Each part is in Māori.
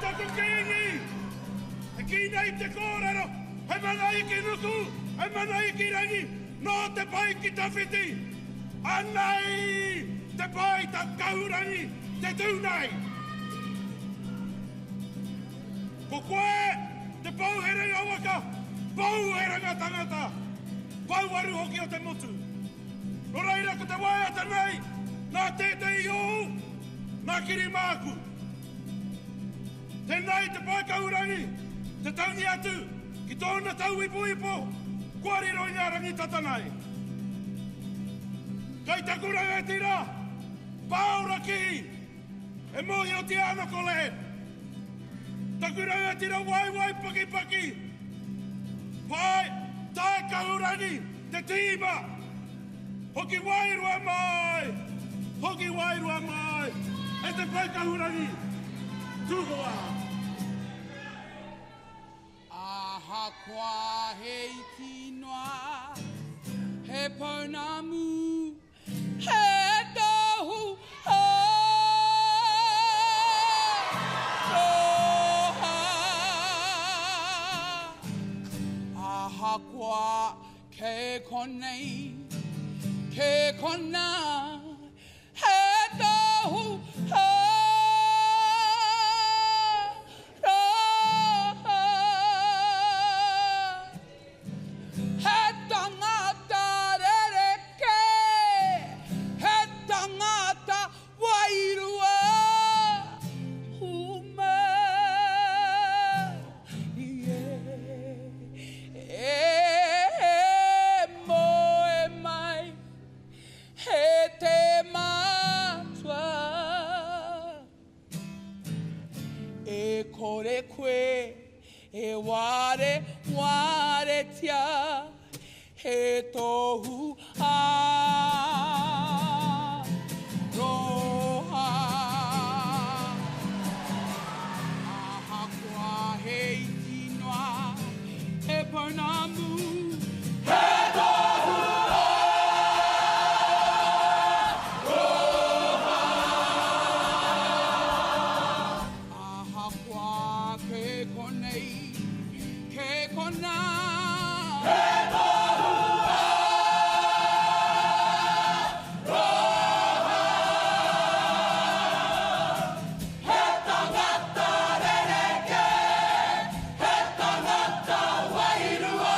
taku kiingi. E kina I te kōrero. He mana I ki nuku. He mana I ki rangi. No te pai ki tawhiti. Anai te pai ta kaurangi. Te tūnai. Ko koe te pauherenga waka. Pauherenga tangata. Pauaru hoki o te motu. No reira ko te waiata nei. Nā tētei o. Nā kiri māku. Tēnei te pai kaurangi. Te tauni atu. Ki tōna tau ipo. Kuari roi ngā rangi tatanai. Kai taku ranga e tira. Pāura ki. E mohi o te ana ko lehe. Taku ranga e tira wai paki. Pai, tae kaurangi. Te tīma. Hoki wairua mai. E te pai kaurangi. Tūkoa. Aha kwa hei tinoa. He pounamu. He tohu. Aha kwa ke konei. Ke kona. He tohu. Ware tia he tohu roha aha kwa hei tinoa he pounamu he tohu roha aha kwa ke konei ke kona he tohu roha he tangata rereke he tangata wairua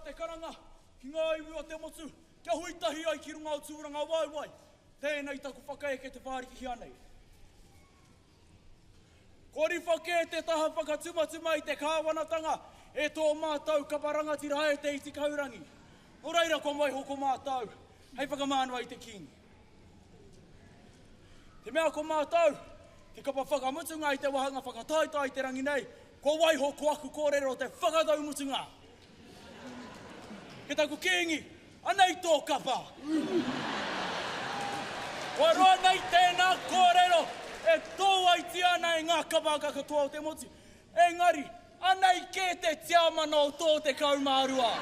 te karanga, ki ngā iwi o te motu, kia huitahi ai ki runga o tūranga waiwai. Tēnei taku whakaeke te whāriki anei. Kori whake te taha whakatumatuma i te kāwanatanga, e tō mātau ka parangatira e te iti kaurangi. O reira ko mai hoko mātau, hei whakamānua i te kingi. Te mea ko mātau, te kapa whakamutunga i te wahanga whakataitai te rangi nei, ko waiho ko aku kōrero te whakataumutunga. Ke taku kingi, anei tō kapa. Wa roa nei tēnā kōrero, e tō aiti ana e ngā kapa katoa o te moti. Engari, anei ke te tiamano o tō te kaumārua.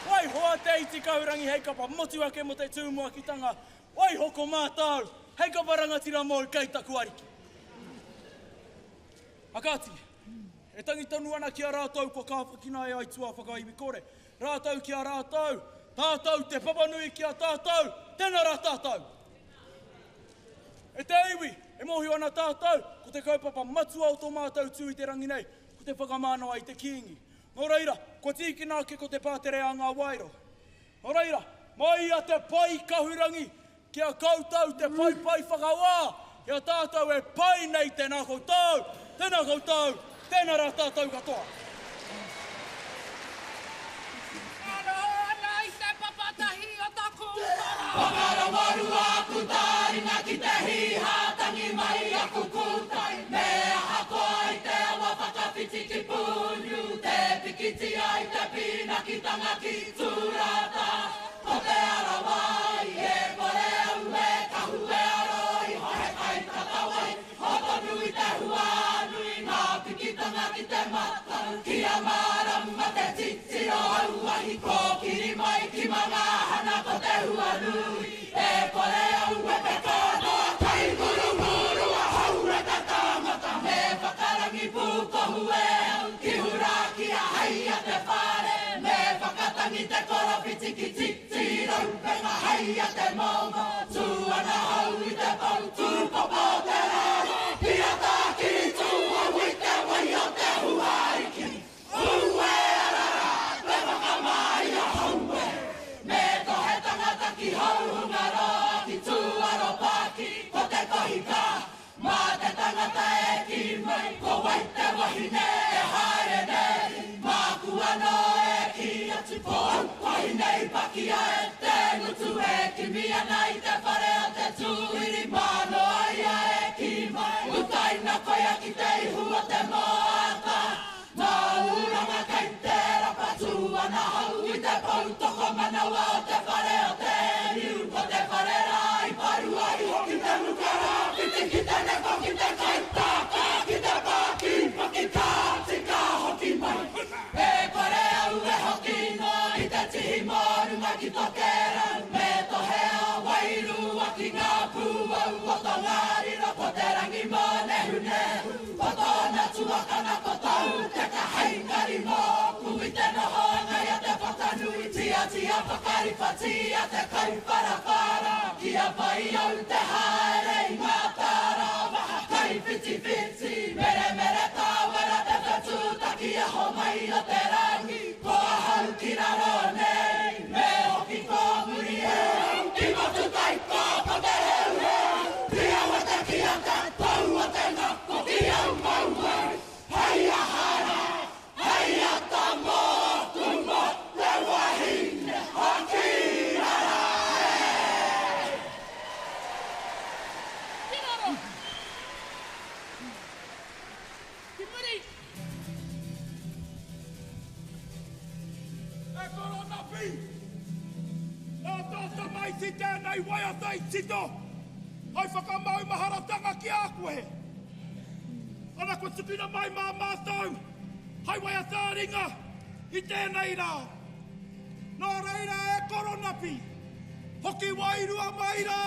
Wai hoa te iti kaurangi hei kapa motu ake mo te tūmua ki tanga. Wai hoko mātau, hei kapa rangatira mō i kei taku ariki. Akati, e tangi tonu ana ki a rātou ko kāwhakina e ai tua whakaiwi kore. Rātou ki a rātou, tātou te papanui ki a tātou, tēnā rā tātou. E te iwi, e mohi ana tātou, ko te kaupapa matua o tō mātou tū i te rangi nei, ko te whakamānoa i te kiingi. Nō reira, ko tīkina ke ko te pātere a ngā wairo. Nō reira, mai a te pai kahurangi, kia koutou te pai whakawā, kia tātou e pai nei tēnā koutou, tēnā rā tātou katoa. Ana i te papatahi o taku mara. Whakara waru aku tāringa ki te hihatangi mai aku kūtai. Mea hakoa i te awa whakawhiti ki pūniu. Te pikiti ai te pina ki tanga ki tūrata. Ko te arawai e kore au e kahu e aroi. Hohe kai tatawai, hoko nui te huanui. Ngā pikitanga ki te matau. Kia marama te titiro au ahi ko kiri mai ki mga hana ko te huanui. E kore au e peka noa kai guru guru a haure te tāmata. Me whakarangi pūkohu e au ki hura ki a haia te whare. Me whakatangi te korowhiti ki titiro penga haia te mongo. Tūana hau i te pau tūpopo te raro. Kia tā kiri tūhau i te wai o te huariki. Ue arara, te whakamai a haue. Me tohe tangata ki hauhunga roa ki tūaro pāki ko te kohika. Mā te tangata e ki mai, ko wai te wahine e haere nei. Mā kua no e ki atu, ko au wahine i pakia e te ngutu e ki mia nei te whare o te tūiri. Mā no aia e ki mai, utai na koia ki te ihu o te moata. Nā uranga kei te rapa tūana hau i te pautoko manaua o te whare o te niu. Ko te whare rai paru ai hoki te mukara, piti ki te neko ki te kaitaka, ki te pāki, paki kāti ka hoki mai. E kore au e hoki no i te tihi mōrunga ki toke rau. Me tohe o wairu aki ngā pūau o tō ngāriro ko te rangi mō nehu nehu. Ko tōna tuakana ko tau te ka heingari mō kui te noho ngai a te whatanui. Tia tia whakariwhati a te kauparawhara. Kia pai au te haere i ngā tāra waha kai whiti whiti. Mere mere tāwara te whetūtaki a ho mai o te rangi. Ko a hau ki raro nei, me hoki ko muri heu. Ki motu kai ko te heu heu. Ki awa te ki a te tau o te ngako ki au mau heu. Hei a hara, hei a ta mō tungo te wahine hoki rara e. Ki raro. Ki muri. E korona pi! Nā tōta mai ti tēnei wai a tei tito! Hai whakamau maharatanga ki a koe! Ana ko tukina mai mā mātou! Hai wai a tāringa i tēnei rā! Nā reira e korona pi! Hoki wairua mai rā!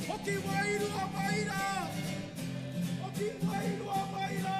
Hoki wairua mai rā! Hoki wairua mai rā!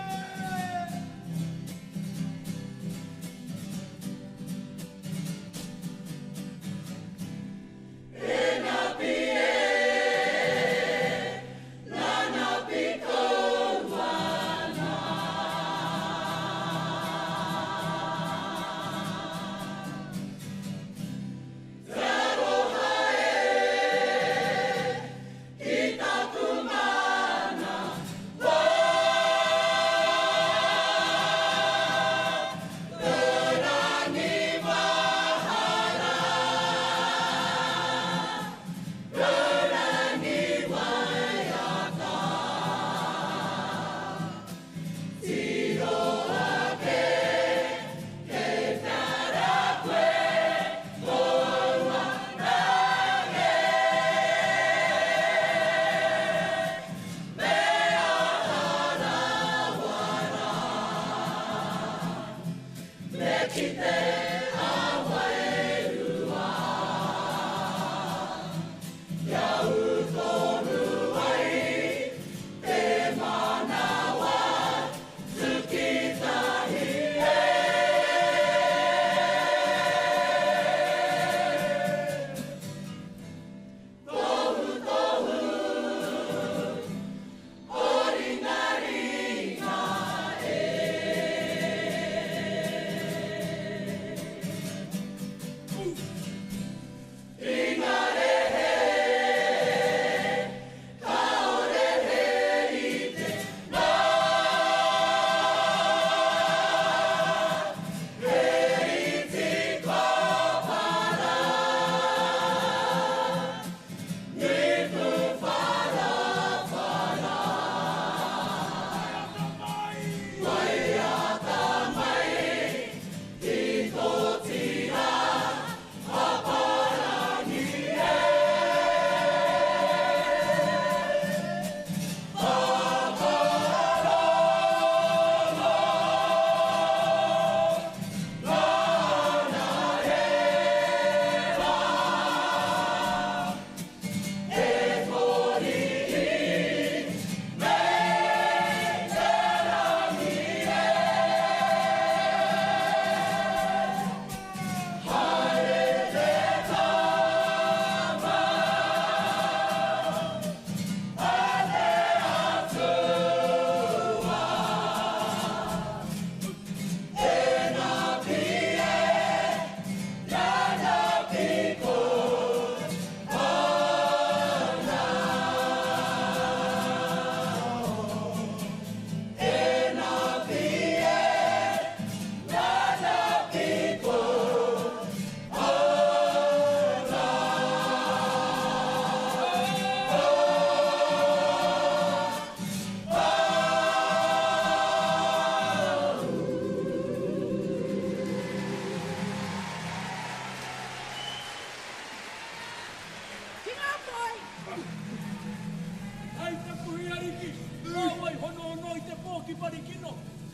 Ai te puhi ariki, mawai hono hono I te pōki parikino.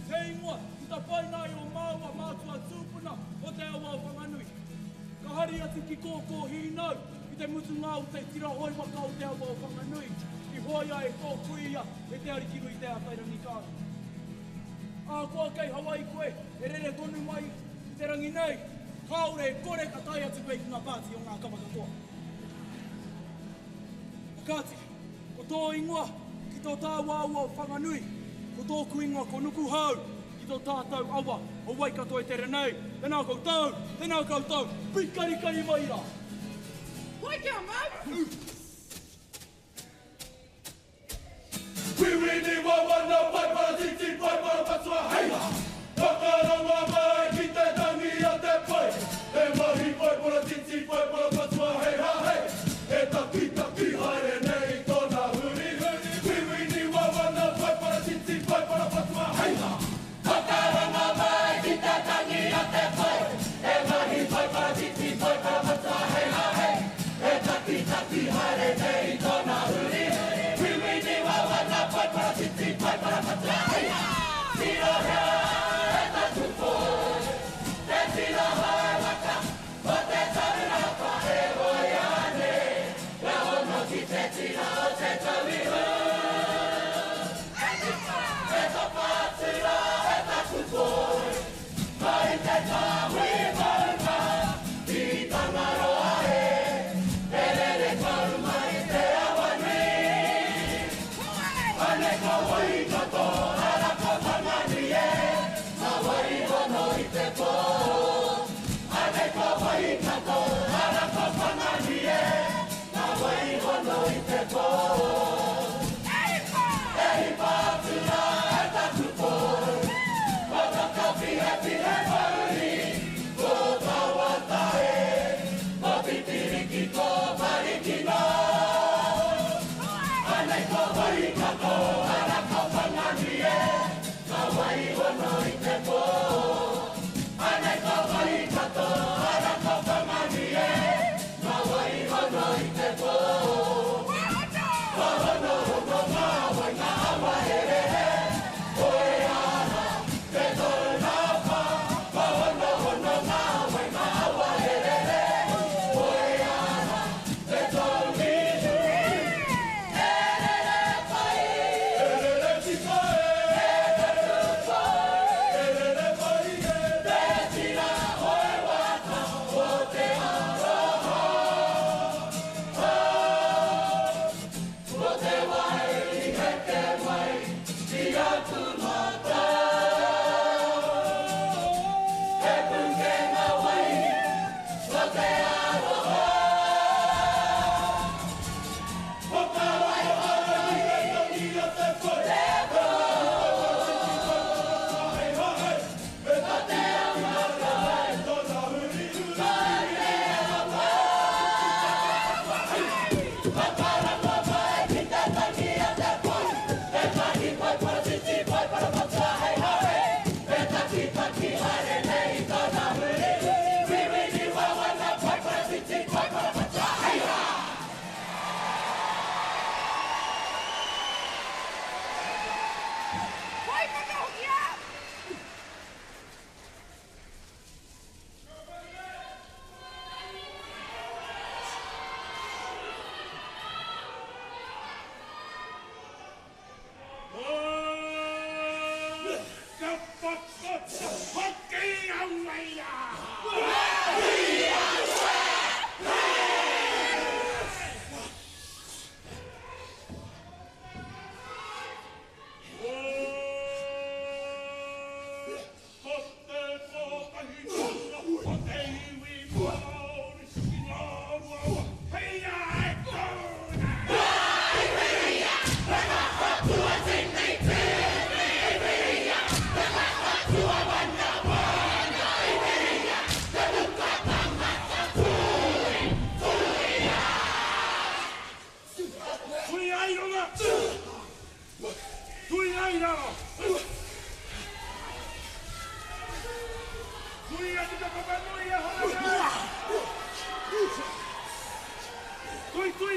Te ingoa, ki ta painai o māua mātua tūpuna o te awa o whanganui. Ka hari atu ki kōkō hinau, I te mutu ngā o te tira hoi waka o te awa o whanganui. I hoia e tōku ia e te arikiru I te awhairangi kāna. A kua kei Hawaii koe, e rere tonu mai I te rangi nei, kaore e kore ka tai atu koe ki ngā pāti o ngā kamakatoa. Kāti, ko tō ingoa ki tō tāua aua o whanganui, ko tōku ingoa ko nuku hau ki tō tātou awa o Waikato e tere nei. Tēnā koutou, pikarikari mai rā. Hoi kia mau! Wiwini wawana pai para titi pai para patua heila. Whakaronga mai ki te tangi a te pai. E mahi pai para titi pai para patua heila hei. E taki haere nei tōna huri. Wiwini wawana pai para titi pai para patua heila. Whakaronga mai ki te tangi a te pai. E mahi pai para titi pai para patua hei ha hei. E taki haere nei tōna huri. Wiwini wawana pai para titi pai para patua hei ha. Tiro hea e ta tupo.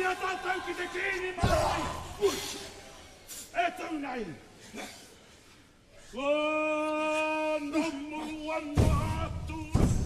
Ia tātou ki te kīni mai. E tau nei. O nomu anu atu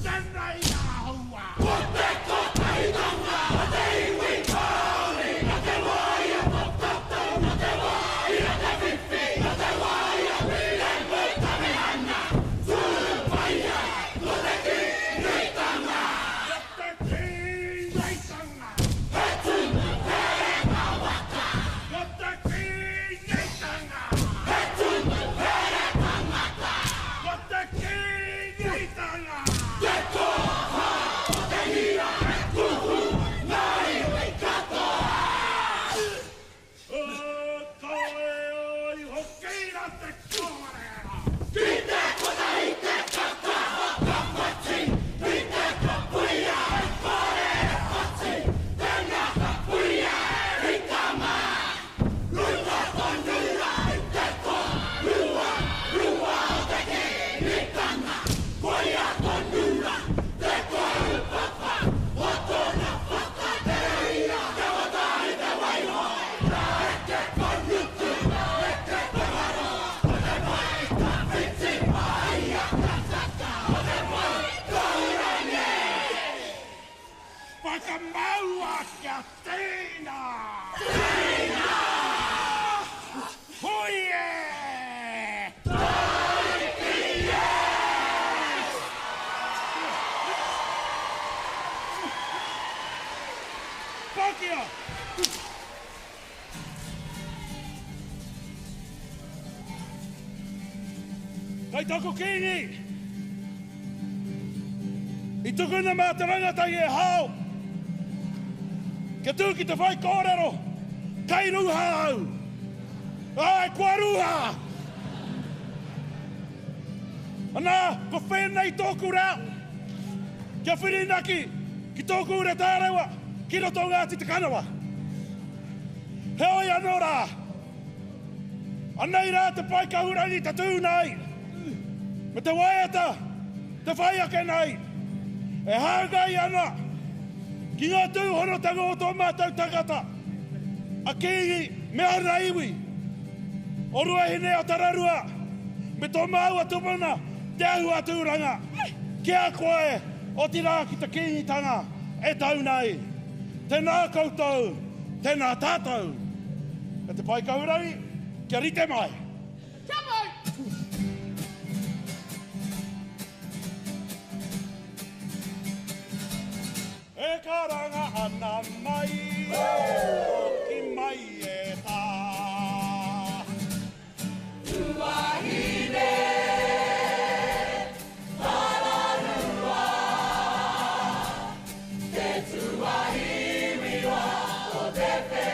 tēnei āhua. O te kotahitanga, o te iwi kauri, o te waia mokata, o te waia te whiwhi, o te waia whiengu tamihana. Tūpaia, o te kīneitanga. O te kīneitanga. He tūnu here ngā waka. O te kīneitanga. He tūnu here tangata. O te kīneitanga. Te toha o te hira e kuhu, ngā iwi katoa. O koe oi hokeira te kōrera. Ki te kotahi te kata o ka whati, ki te kapuia e kore e whati, tēnā kapuia e rikama. Rua konura i te ko, rua, rua o te kīnitanga. Koia konura, te koe upapa, o tōna whakateria. Te watahi te waihoi, rā e te konuku, e te tawaro, o te mai ka whiti paia ka taka, o te mai ka urange. Whakamaua kia tēnā! Tēnā! Hoie! Pakia! Kai tako kini! I tukuna mā te rangatai e hao! Kia tū ki te whai kōrero! Kai ruha au! Ai, kua ruha! Anā, ko whenei tōku rau! Kia whirinaki ki tōku ure tārewa, ki roto ngāti te kanawa. He oi anō rā! Anei rā te pai kahurangi te tū nei! Me te waiata, te whai ake nei! E hāgai ana! Ki ngā tūhono tango o tō mātou tagata! A kīngi me ana iwi! O rua hine o tararua! Me tō māua tupuna, te ahua tūranga! Kia koe o tira ki te kīngitanga e tau nei! Tēnā koutou, tēnā tātou! E te pai kaurangi, kia rite mai! Kia mau! E karanga ana mai, o ki mai e tā. Tuahine, tararua, te tuahiriwa o te whē.